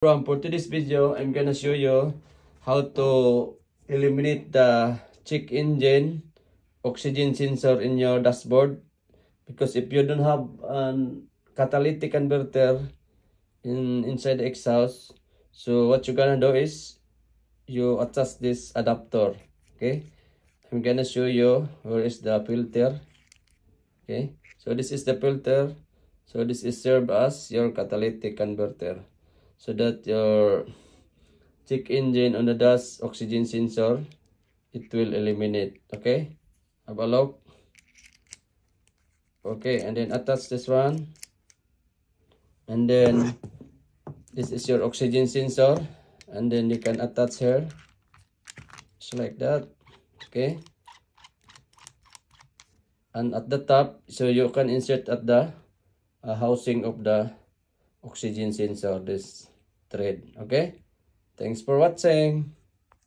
For today's video, I'm gonna show you how to eliminate the check engine oxygen sensor in your dashboard. Because if you don't have an catalytic converter inside the exhaust, so what you're gonna do is you attach this adapter. Okay, I'm gonna show you where is the filter. Okay, so this is the filter. So this is served as your catalytic converter, so that your check engine on the dash oxygen sensor, it will eliminate. Okay, have a look. Okay, and then attach this one, and then this is your oxygen sensor, and then you can attach here just like that. Okay, and at the top, so you can insert at the housing of the oxygen sensor, this thread. Okay, thanks for watching.